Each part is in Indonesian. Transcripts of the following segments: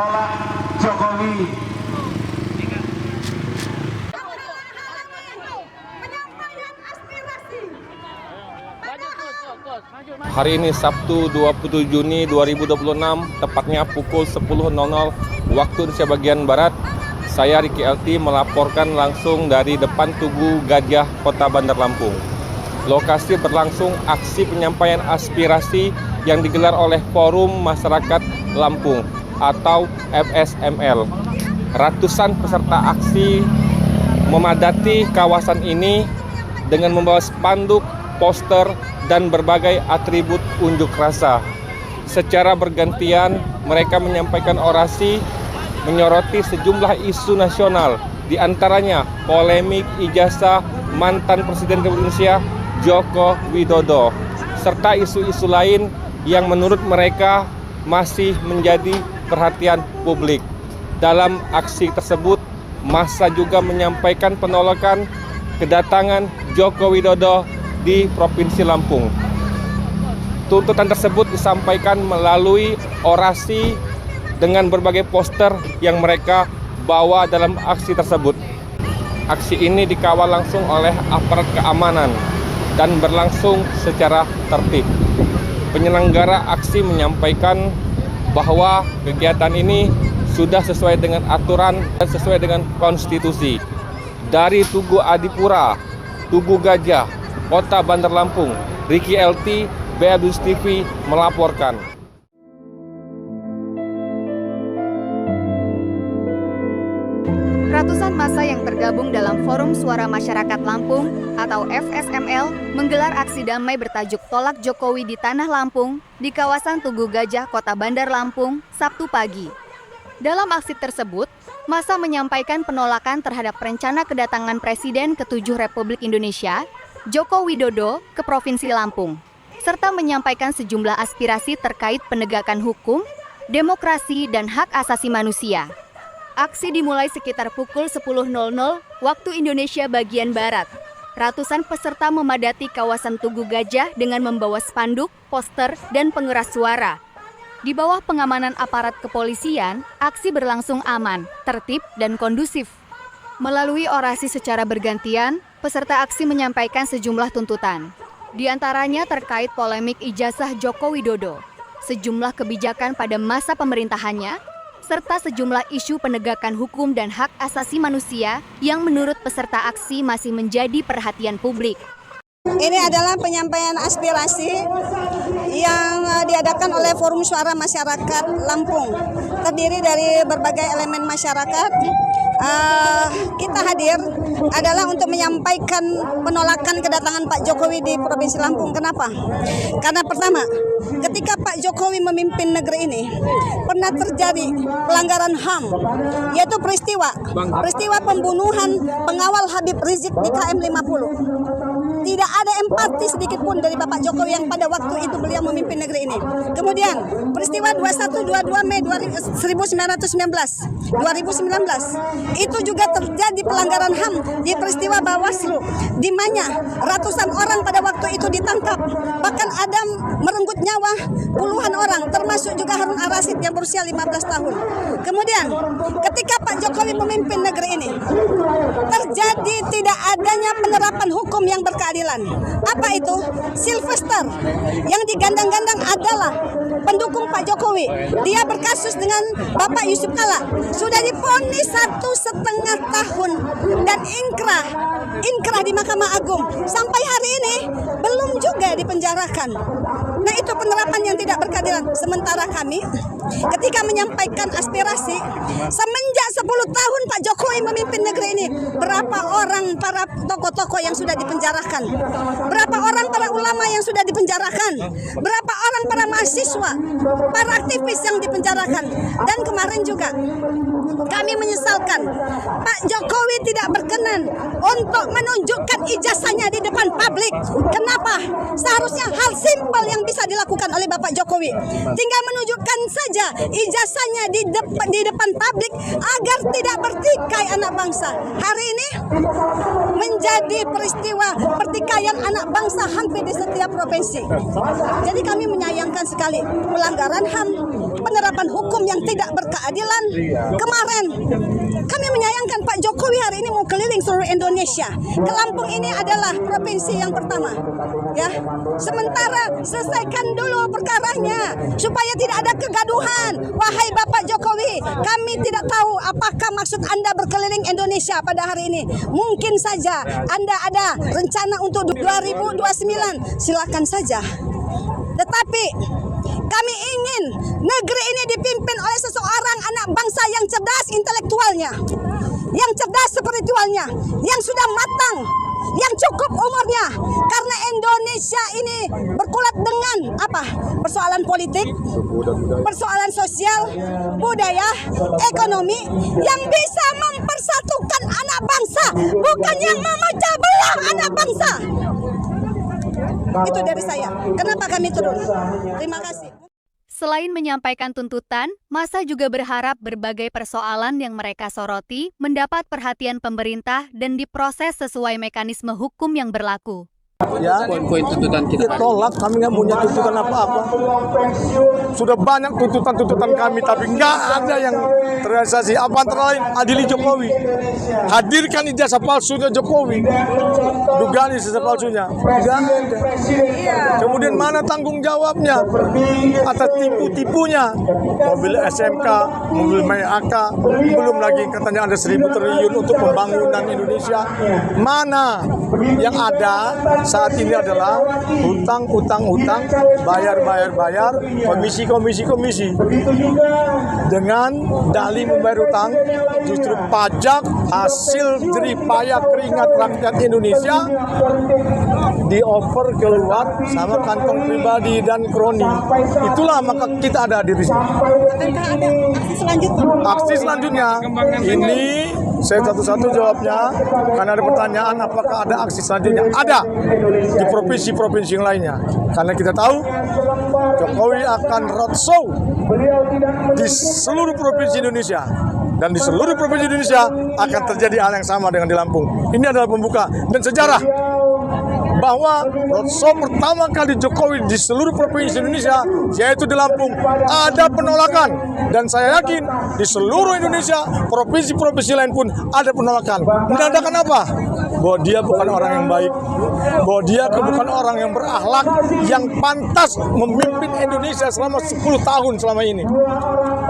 tolak Jokowi. Hari ini Sabtu 27 Juni 2026, tepatnya pukul 10.00 waktu Indonesia bagian Barat. Saya Ricky LT melaporkan langsung dari depan Tugu Gajah, Kota Bandar Lampung. Lokasi berlangsung aksi penyampaian aspirasi yang digelar oleh Forum Masyarakat Lampung atau FSML. Ratusan peserta aksi memadati kawasan ini dengan membawa spanduk, poster, dan berbagai atribut unjuk rasa. Secara bergantian, mereka menyampaikan orasi menyoroti sejumlah isu nasional, di antaranya polemik ijazah mantan Presiden Republik Indonesia Joko Widodo, serta isu-isu lain yang menurut mereka masih menjadi perhatian publik. Dalam aksi tersebut, massa juga menyampaikan penolakan kedatangan Joko Widodo di Provinsi Lampung. Tuntutan tersebut disampaikan melalui orasi dengan berbagai poster yang mereka bawa dalam aksi tersebut. Aksi ini dikawal langsung oleh aparat keamanan dan berlangsung secara tertib. Penyelenggara aksi menyampaikan bahwa kegiatan ini sudah sesuai dengan aturan dan sesuai dengan konstitusi. Dari Tugu Adipura, Tugu Gajah, Kota Bandar Lampung, Ricky LT, BABUS TV melaporkan. Ratusan massa yang tergabung dalam Forum Suara Masyarakat Lampung atau FSML menggelar aksi damai bertajuk Tolak Jokowi di Tanah Lampung di kawasan Tugu Gajah, Kota Bandar Lampung, Sabtu pagi. Dalam aksi tersebut, massa menyampaikan penolakan terhadap rencana kedatangan Presiden ke-7 Republik Indonesia, Joko Widodo, ke Provinsi Lampung, serta menyampaikan sejumlah aspirasi terkait penegakan hukum, demokrasi, dan hak asasi manusia. Aksi dimulai sekitar pukul 10.00 waktu Indonesia bagian Barat. Ratusan peserta memadati kawasan Tugu Gajah dengan membawa spanduk, poster, dan pengeras suara. Di bawah pengamanan aparat kepolisian, aksi berlangsung aman, tertib, dan kondusif. Melalui orasi secara bergantian, peserta aksi menyampaikan sejumlah tuntutan. Di antaranya terkait polemik ijazah Joko Widodo, sejumlah kebijakan pada masa pemerintahannya, serta sejumlah isu penegakan hukum dan hak asasi manusia yang menurut peserta aksi masih menjadi perhatian publik. Ini adalah penyampaian aspirasi yang diadakan oleh Forum Suara Masyarakat Lampung. Terdiri dari berbagai elemen masyarakat. Kita hadir adalah untuk menyampaikan penolakan kedatangan Pak Jokowi di Provinsi Lampung. Kenapa? Karena pertama, ketika Pak Jokowi memimpin negeri ini, pernah terjadi pelanggaran HAM, yaitu peristiwa pembunuhan pengawal Habib Rizik di KM 50. Tidak ada empati sedikit pun dari Bapak Jokowi yang pada waktu itu beliau memimpin negeri ini. Kemudian peristiwa 21-22 Mei 1919 itu juga terjadi pelanggaran HAM di peristiwa Bawaslu, di mana ratusan orang pada waktu itu ditangkap, bahkan ada merenggut nyawa puluhan orang, termasuk juga Harun Ar-Rasyid yang berusia 15 tahun. Kemudian ketika Pak Jokowi memimpin negeri ini, terjadi tidak adanya penerapan hukum yang berkeadilan. Apa itu? Sylvester yang digandang-gandang adalah pendukung Pak Jokowi. Dia berkasus dengan Bapak Yusuf Kalla, sudah divonis 1,5 tahun dan inkrah di Mahkamah Agung. Sampai hari ini belum juga dipenjarakan. Nah, itu penerapan yang tidak berkeadilan. Sementara kami ketika menyampaikan aspirasi, semenjak 10 tahun Pak Jokowi memimpin negeri ini, berapa orang para tokoh-tokoh yang sudah dipenjarakan, berapa orang para ulama yang sudah dipenjarakan, berapa orang para mahasiswa, para aktivis yang dipenjarakan. Dan kemarin juga kami menyesalkan Pak Jokowi tidak berkenan untuk menunjukkan ijazahnya di depan publik. Kenapa? Seharusnya hal simpel yang bisa dilakukan oleh Bapak Jokowi, tinggal menunjukkan saja ijazahnya di depan publik agar tidak bertikai anak bangsa. Hari ini menjadi peristiwa pertikaian anak bangsa hampir di setiap provinsi. Jadi kami menyayangkan sekali pelanggaran HAM, penerapan hukum yang tidak berkeadilan. Kemarin kami menyayangkan Pak Jokowi hari ini mau keliling seluruh Indonesia. Ke Lampung ini adalah provinsi yang pertama, ya. Sementara selesaikan dulu perkaranya supaya tidak ada kegaduhan. Wahai Bapak Jokowi, kami tidak tahu apakah maksud Anda berkeliling Indonesia pada hari ini. Mungkin saja Anda ada rencana untuk 2029, silakan saja. Tetapi kami ingin negeri ini dipimpin oleh seseorang anak bangsa yang cerdas intelektualnya, yang cerdas spiritualnya, yang sudah matang, yang cukup umurnya. Karena Indonesia ini berkulat dengan apa? Persoalan politik, persoalan sosial, budaya, ekonomi yang bisa mempersatukan anak bangsa, bukan yang memecah belah anak bangsa. Itu dari saya. Kenapa kami turun? Terima kasih. Selain menyampaikan tuntutan, massa juga berharap berbagai persoalan yang mereka soroti mendapat perhatian pemerintah dan diproses sesuai mekanisme hukum yang berlaku. Ya, poin-poin tuntutan kita tolak, kami nggak punya tuntutan apa-apa. Sudah banyak tuntutan kami, tapi nggak ada yang terrealisasi. Apa antara lain adili Jokowi, hadirkan ijazah palsunya Jokowi, dugaan ijazah palsunya. Nggak ada. Kemudian mana tanggung jawabnya atas tipu-tipunya? Mobil SMK, mobil MAK, belum lagi katanya ada 1.000 triliun untuk pembangunan Indonesia. Mana yang ada? Saat ini adalah hutang, bayar, komisi. Dengan dalih membayar hutang, justru pajak hasil jerih payah keringat rakyat Indonesia dioper keluar sama kantong pribadi dan kroni. Itulah maka kita ada di sini. Aksi selanjutnya ini saya satu-satu jawabnya karena ada pertanyaan apakah ada aksi selanjutnya. Ada di provinsi-provinsi yang lainnya. Karena kita tahu Jokowi akan roadshow di seluruh provinsi Indonesia. Dan di seluruh provinsi Indonesia akan terjadi hal yang sama dengan di Lampung. Ini adalah pembuka dan sejarah bahwa roadshow pertama kali Jokowi di seluruh provinsi Indonesia, yaitu di Lampung, ada penolakan. Dan saya yakin di seluruh Indonesia, provinsi-provinsi lain pun ada penolakan. Menandakan apa? Bahwa dia bukan orang yang baik, bahwa dia bukan orang yang berakhlak, yang pantas memimpin Indonesia selama 10 tahun selama ini.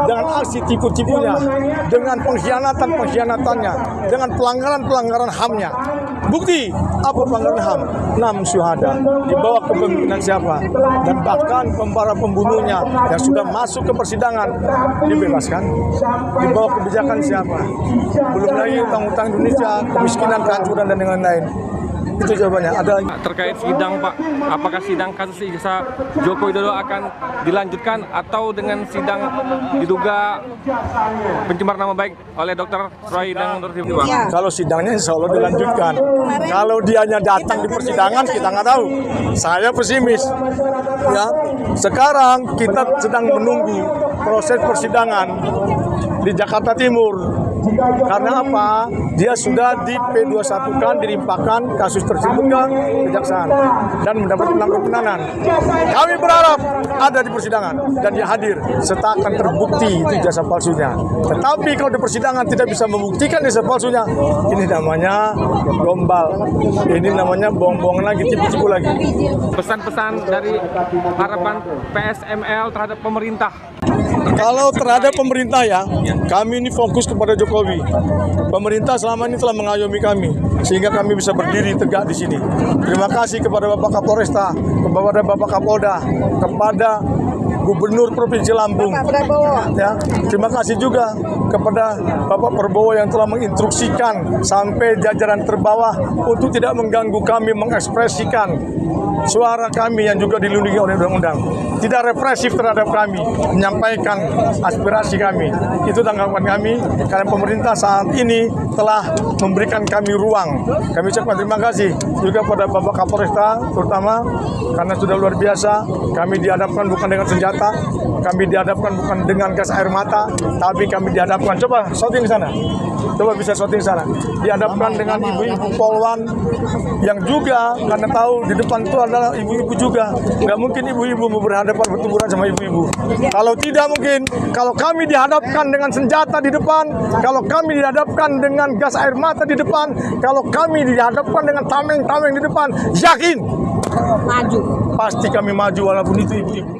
Dengan aksi tipu-tipunya, dengan pengkhianatannya, dengan pelanggaran HAM-nya. Bukti apa pelanggaran HAM? 6 syuhada di bawah kepemimpinan siapa? Dan bahkan para pembunuhnya yang sudah masuk ke persidangan dibebaskan di bawah kebijakan siapa? Belum lagi utang-utang Indonesia, kemiskinan, kehancuran dan lain-lain. Itu jawabannya. Ada terkait sidang, Pak. Apakah sidang kasus ijazah Joko Widodo akan dilanjutkan atau dengan sidang diduga pencemar nama baik oleh Dr. Roy dan Dr. Pak? Ya. Kalau sidangnya insya Allah dilanjutkan. Kalau dianya datang di persidangan kita nggak tahu. Saya pesimis. Ya, sekarang kita sedang menunggu proses persidangan di Jakarta Timur. Karena apa? Dia sudah di P21-kan, dilimpahkan kasus tersebut ke kejaksaan dan mendapat penanganan. Kami berharap ada di persidangan dan dia hadir serta akan terbukti itu ijazah palsunya. Tetapi kalau di persidangan tidak bisa membuktikan ijazah palsunya, ini namanya gombal. Ini namanya bohong-bohongan lagi, tipu-tipu lagi. Pesan-pesan dari harapan PSML terhadap pemerintah. Kalau terhadap pemerintah ya, kami ini fokus kepada Jokowi. Pemerintah selama ini telah mengayomi kami, sehingga kami bisa berdiri tegak di sini. Terima kasih kepada Bapak Kapolresta, kepada Bapak Kapolda, kepada Gubernur Provinsi Lampung. Ya, terima kasih juga kepada Bapak Prabowo yang telah menginstruksikan sampai jajaran terbawah untuk tidak mengganggu kami mengekspresikan suara kami yang juga dilindungi oleh undang-undang. Tidak represif terhadap kami, menyampaikan aspirasi kami. Itu tanggapan kami, karena pemerintah saat ini telah memberikan kami ruang. Kami ucapkan terima kasih juga pada Bapak Kapolresta, terutama karena sudah luar biasa. Kami dihadapkan bukan dengan senjata, senjata. Kami dihadapkan bukan dengan gas air mata, tapi kami dihadapkan, coba shooting sana, coba bisa shooting sana, dihadapkan dengan ibu-ibu polwan yang juga karena tahu di depan itu adalah ibu-ibu juga. Nggak mungkin ibu-ibu mau berhadapan bertuburan sama ibu-ibu. Kalau tidak mungkin, kalau kami dihadapkan dengan senjata di depan, kalau kami dihadapkan dengan gas air mata di depan, kalau kami dihadapkan dengan tameng-tameng di depan, yakin maju. Pasti kami maju walaupun itu ibu-ibu.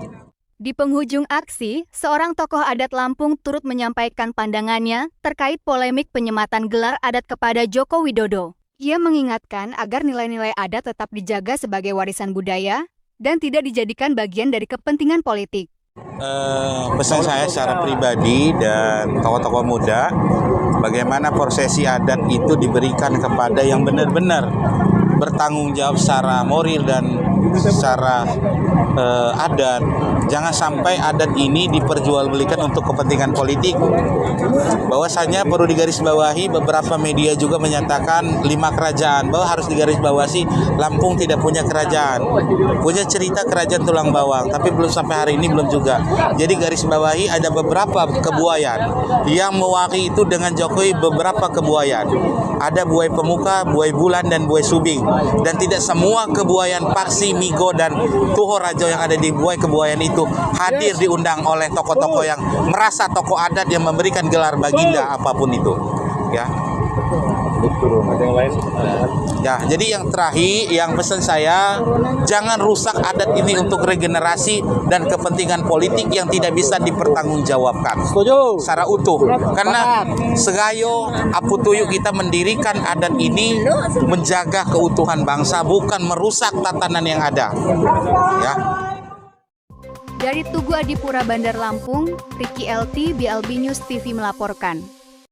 Di penghujung aksi, seorang tokoh adat Lampung turut menyampaikan pandangannya terkait polemik penyematan gelar adat kepada Joko Widodo. Ia mengingatkan agar nilai-nilai adat tetap dijaga sebagai warisan budaya dan tidak dijadikan bagian dari kepentingan politik. Pesan saya secara pribadi dan tokoh-tokoh muda, bagaimana prosesi adat itu diberikan kepada yang benar-benar bertanggung jawab secara moral dan secara adat. Jangan sampai adat ini diperjualbelikan untuk kepentingan politik. Bahwasanya perlu digarisbawahi, beberapa media juga menyatakan 5 kerajaan, bahwa harus digarisbawahi Lampung tidak punya kerajaan. Punya cerita kerajaan tulang bawang, tapi belum sampai hari ini belum juga. Jadi garisbawahi ada beberapa kebuayan yang mewakili itu dengan Jokowi, beberapa kebuayan. Ada buaya pemuka, buaya bulan, dan buaya subing. Dan tidak semua kebuayan Paksi, Migo, dan Tuho Rajo yang ada di buaya kebuayan itu hadir diundang oleh tokoh-tokoh yang merasa tokoh adat yang memberikan gelar baginda apapun itu. Ya. Ya, jadi yang terakhir, yang pesan saya, jangan rusak adat ini untuk regenerasi dan kepentingan politik yang tidak bisa dipertanggungjawabkan secara utuh. Karena segayo aputuyuk kita mendirikan adat ini menjaga keutuhan bangsa, bukan merusak tatanan yang ada. Ya. Dari Tugu Adipura Bandar Lampung, Ricky LT, BLB News TV melaporkan.